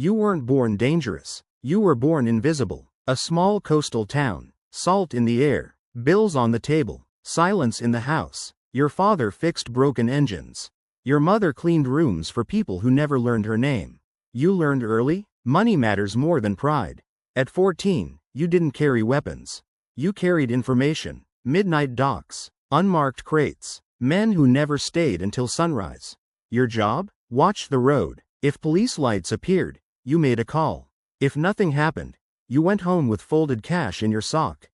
You weren't born dangerous. You were born invisible. A small coastal town. Salt in the air. Bills on the table. Silence in the house. Your father fixed broken engines. Your mother cleaned rooms for people who never learned her name. You learned early? Money matters more than pride. At 14, you didn't carry weapons. You carried information. Midnight docks. Unmarked crates. Men who never stayed until sunrise. Your job? Watch the road. If police lights appeared, you made a call. If nothing happened, you went home with folded cash in your sock.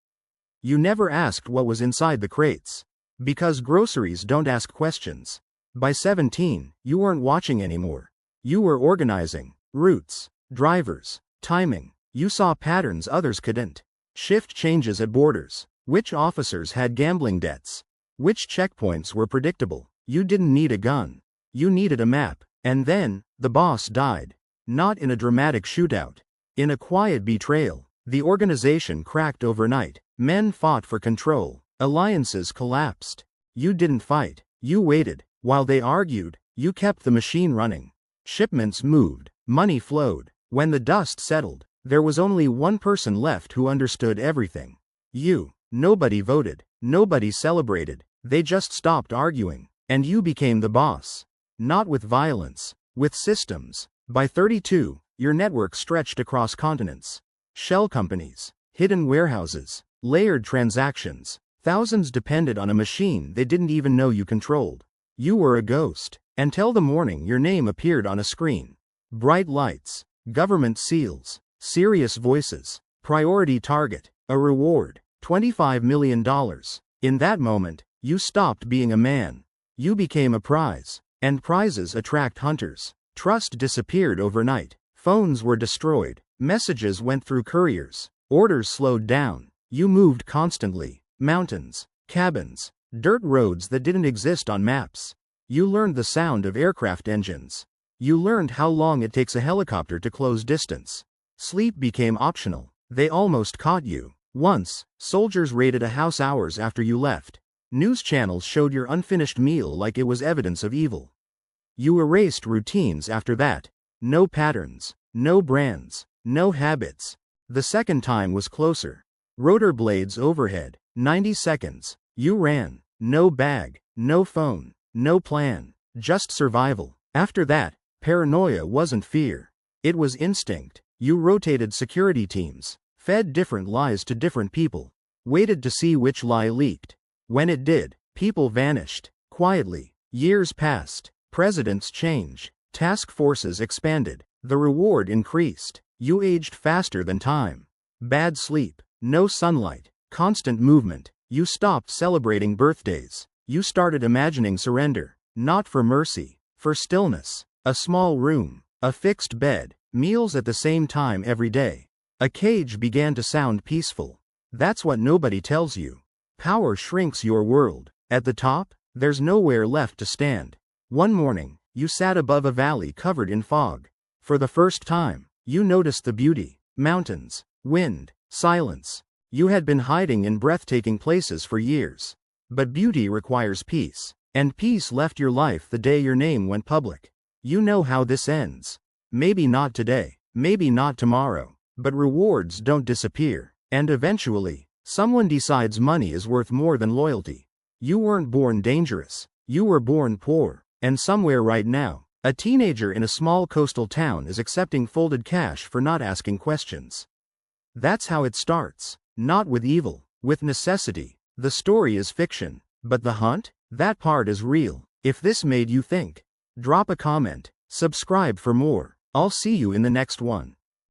You never asked what was inside the crates. Because groceries don't ask questions. By 17, you weren't watching anymore. You were organizing. Routes. Drivers. Timing. You saw patterns others couldn't. Shift changes at borders. Which officers had gambling debts? Which checkpoints were predictable? You didn't need a gun. You needed a map. And then, the boss died. Not in a dramatic shootout. In a quiet betrayal. The organization cracked overnight. Men fought for control. Alliances collapsed. You didn't fight. You waited. While they argued, you kept the machine running. Shipments moved. Money flowed. When the dust settled, there was only one person left who understood everything. You. Nobody voted. Nobody celebrated. They just stopped arguing. And you became the boss. Not with violence. With systems. By 32, your network stretched across continents. Shell companies. Hidden warehouses. Layered transactions. Thousands depended on a machine they didn't even know you controlled. You were a ghost. Until the morning your name appeared on a screen. Bright lights. Government seals. Serious voices. Priority target. A reward. $25 million. In that moment, you stopped being a man. You became a prize. And prizes attract hunters. Trust disappeared overnight. Phones were destroyed. Messages went through couriers. Orders slowed down. You moved constantly. Mountains. Cabins. Dirt roads that didn't exist on maps. You learned the sound of aircraft engines. You learned how long it takes a helicopter to close distance. Sleep became optional. They almost caught you. Once, soldiers raided a house hours after you left. News channels showed your unfinished meal like it was evidence of evil. You erased routines after that. No patterns. No brands. No habits. The second time was closer. Rotor blades overhead. 90 seconds. You ran. No bag. No phone. No plan. Just survival. After that, paranoia wasn't fear. It was instinct. You rotated security teams. Fed different lies to different people. Waited to see which lie leaked. When it did, people vanished. Quietly. Years passed. Presidents changed. Task forces expanded. The reward increased. You aged faster than time. Bad sleep. No sunlight. Constant movement. You stopped celebrating birthdays. You started imagining surrender. Not for mercy. For stillness. A small room. A fixed bed. Meals at the same time every day. A cage began to sound peaceful. That's what nobody tells you. Power shrinks your world. At the top, there's nowhere left to stand. One morning, you sat above a valley covered in fog. For the first time, you noticed the beauty. Mountains. Wind. Silence. You had been hiding in breathtaking places for years. But beauty requires peace. And peace left your life the day your name went public. You know how this ends. Maybe not today. Maybe not tomorrow. But rewards don't disappear. And eventually, someone decides money is worth more than loyalty. You weren't born dangerous. You were born poor. And somewhere right now, a teenager in a small coastal town is accepting folded cash for not asking questions. That's how it starts. Not with evil. With necessity. The story is fiction. But the hunt? That part is real. If this made you think, drop a comment. Subscribe for more. I'll see you in the next one.